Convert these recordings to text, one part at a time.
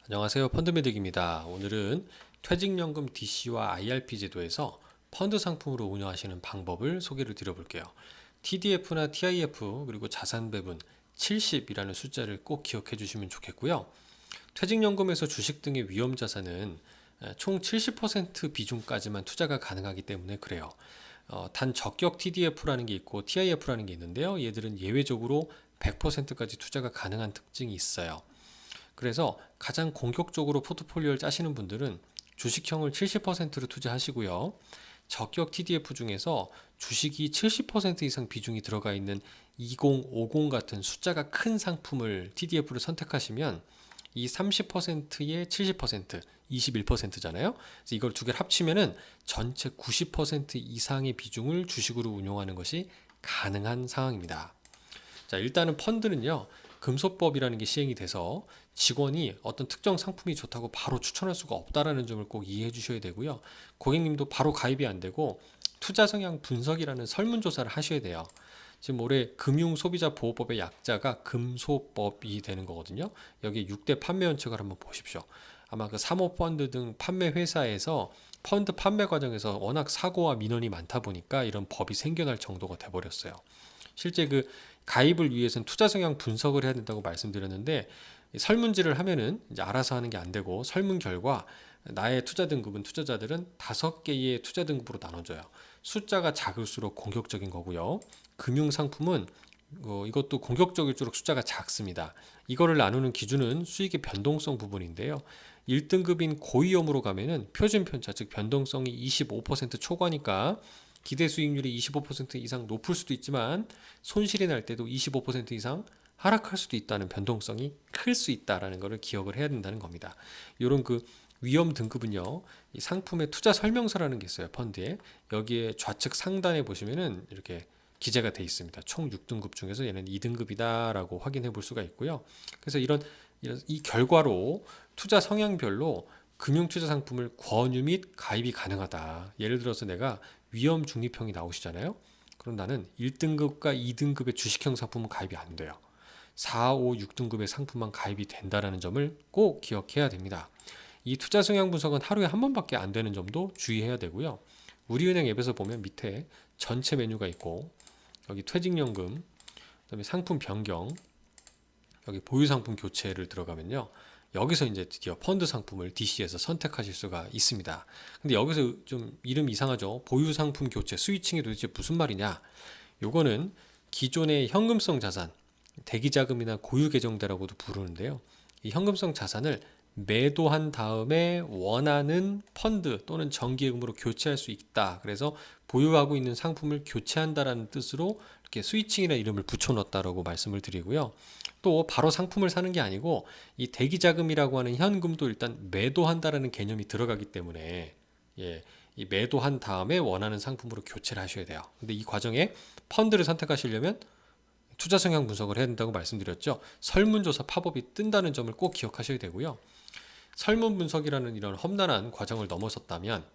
안녕하세요. 펀드매직입니다. 오늘은 퇴직연금 DC와 IRP 제도에서 펀드 상품으로 운영하시는 방법을 소개를 드려볼게요. TDF나 TIF 그리고 자산 배분 70이라는 숫자를 꼭 기억해 주시면 좋겠고요. 퇴직연금에서 주식 등의 위험 자산은 총 70% 비중까지만 투자가 가능하기 때문에 그래요. 단 적격 TDF라는 게 있고 TIF라는 게 있는데요. 얘들은 예외적으로 100%까지 투자가 가능한 특징이 있어요. 그래서 가장 공격적으로 포트폴리오를 짜시는 분들은 주식형을 70%로 투자하시고요. 적격 TDF 중에서 주식이 70% 이상 비중이 들어가 있는 2050 같은 숫자가 큰 상품을 TDF를 선택하시면 이 30%의 70%, 21%잖아요. 그래서 이걸 두 개를 합치면은 전체 90% 이상의 비중을 주식으로 운용하는 것이 가능한 상황입니다. 자, 일단은 펀드는요, 금소법이라는 게 시행이 돼서 직원이 어떤 특정 상품이 좋다고 바로 추천할 수가 없다라는 점을 꼭 이해해 주셔야 되고요. 고객님도 바로 가입이 안 되고 투자 성향 분석이라는 설문조사를 하셔야 돼요. 지금 올해 금융소비자보호법의 약자가 금소법이 되는 거거든요. 여기 6대 판매 원칙을 한번 보십시오. 아마 그 사모펀드 등 판매 회사에서 펀드 판매 과정에서 워낙 사고와 민원이 많다 보니까 이런 법이 생겨날 정도가 돼버렸어요. 실제 그 가입을 위해서는 투자 성향 분석을 해야 된다고 말씀드렸는데 설문지를 하면은 이제 알아서 하는 게 안 되고 설문 결과 나의 투자 등급은 투자자들은 5개의 투자 등급으로 나눠져요. 숫자가 작을수록 공격적인 거고요. 금융 상품은 이것도 공격적일수록 숫자가 작습니다. 이거를 나누는 기준은 수익의 변동성 부분인데요. 1등급인 고위험으로 가면은 표준 편차 즉 변동성이 25% 초과니까 기대 수익률이 25% 이상 높을 수도 있지만 손실이 날 때도 25% 이상 하락할 수도 있다는 변동성이 클 수 있다라는 것을 기억을 해야 된다는 겁니다. 이런 그 위험 등급은요, 이 상품의 투자 설명서라는 게 있어요, 펀드에. 여기에 좌측 상단에 보시면은 이렇게 기재가 돼 있습니다. 총 6등급 중에서 얘는 2등급이다라고 확인해 볼 수가 있고요. 그래서 이런 이 결과로 투자 성향별로 금융 투자 상품을 권유 및 가입이 가능하다. 예를 들어서 내가 위험 중립형이 나오시잖아요. 그럼 나는 1등급과 2등급의 주식형 상품은 가입이 안 돼요. 4, 5, 6등급의 상품만 가입이 된다는 점을 꼭 기억해야 됩니다. 이 투자 성향 분석은 하루에 한 번밖에 안 되는 점도 주의해야 되고요. 우리은행 앱에서 보면 밑에 전체 메뉴가 있고 여기 퇴직연금, 그다음에 상품 변경, 여기 보유 상품 교체를 들어가면요. 여기서 이제 드디어 펀드 상품을 DC에서 선택하실 수가 있습니다. 근데 여기서 좀 이름 이상하죠? 보유 상품 교체, 스위칭이 도대체 무슨 말이냐? 요거는 기존의 현금성 자산, 대기자금이나 고유계정대라고도 부르는데요. 이 현금성 자산을 매도한 다음에 원하는 펀드 또는 정기예금으로 교체할 수 있다. 그래서 보유하고 있는 상품을 교체한다라는 뜻으로 이렇게 스위칭이라는 이름을 붙여놨다라고 말씀을 드리고요. 또 바로 상품을 사는 게 아니고 이 대기자금이라고 하는 현금도 일단 매도한다라는 개념이 들어가기 때문에 이 매도한 다음에 원하는 상품으로 교체를 하셔야 돼요. 근데 이 과정에 펀드를 선택하시려면 투자 성향 분석을 해야 된다고 말씀드렸죠. 설문조사 팝업이 뜬다는 점을 꼭 기억하셔야 되고요. 설문 분석이라는 이런 험난한 과정을 넘어섰다면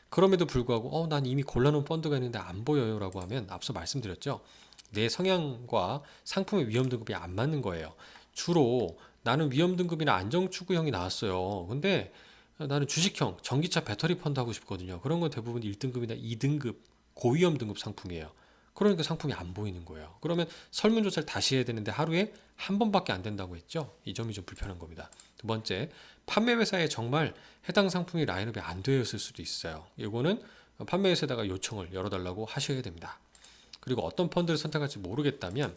그럼에도 불구하고 난 이미 골라놓은 펀드가 있는데 안 보여요 라고 하면 앞서 말씀드렸죠. 내 성향과 상품의 위험 등급이 안 맞는 거예요. 주로 나는 위험 등급이나 안정 추구형이 나왔어요. 근데 나는 주식형, 전기차 배터리 펀드 하고 싶거든요. 그런 건 대부분 1등급이나 2등급 고위험 등급 상품이에요. 그러니까 상품이 안 보이는 거예요. 그러면 설문조사를 다시 해야 되는데 하루에 한 번밖에 안 된다고 했죠. 이 점이 좀 불편한 겁니다. 두 번째, 판매 회사에 정말 해당 상품이 라인업이 안 되어 있을 수도 있어요. 이거는 판매 회사에다가 요청을 열어달라고 하셔야 됩니다. 그리고 어떤 펀드를 선택할지 모르겠다면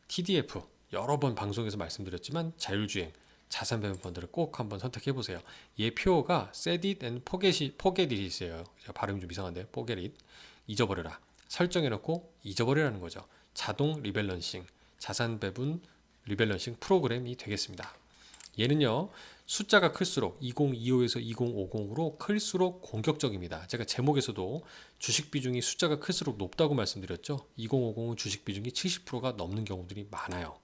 TDF 여러 번 방송에서 말씀드렸지만 자율주행 자산 배분 펀드를 꼭 한번 선택해 보세요. 얘 표어가 set it and forget it이에요. 제가 발음이 좀 이상한데 forget it 잊어버려라. 설정해 놓고 잊어버리라는 거죠. 자동 리밸런싱 자산 배분 리밸런싱 프로그램이 되겠습니다. 얘는요, 숫자가 클수록 2025에서 2050으로 클수록 공격적입니다. 제가 제목에서도 주식 비중이 숫자가 클수록 높다고 말씀드렸죠. 2050은 주식 비중이 70%가 넘는 경우들이 많아요.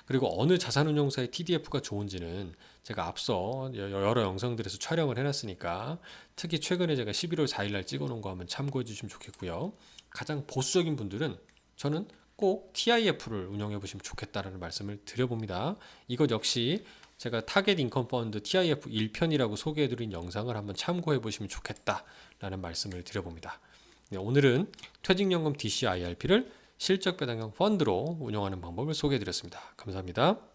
그리고 어느 자산운용사의 TDF가 좋은지는 제가 앞서 여러 영상들에서 촬영을 해놨으니까 특히 최근에 제가 11월 4일 날 찍어놓은 거 한번 참고해 주시면 좋겠고요. 가장 보수적인 분들은 저는 꼭 TIF를 운영해 보시면 좋겠다라는 말씀을 드려봅니다. 이것 역시 제가 타겟 인컴 펀드 TIF 1편이라고 소개해드린 영상을 한번 참고해 보시면 좋겠다라는 말씀을 드려봅니다. 네, 오늘은 퇴직연금 DC IRP를 실적 배당형 펀드로 운영하는 방법을 소개해드렸습니다. 감사합니다.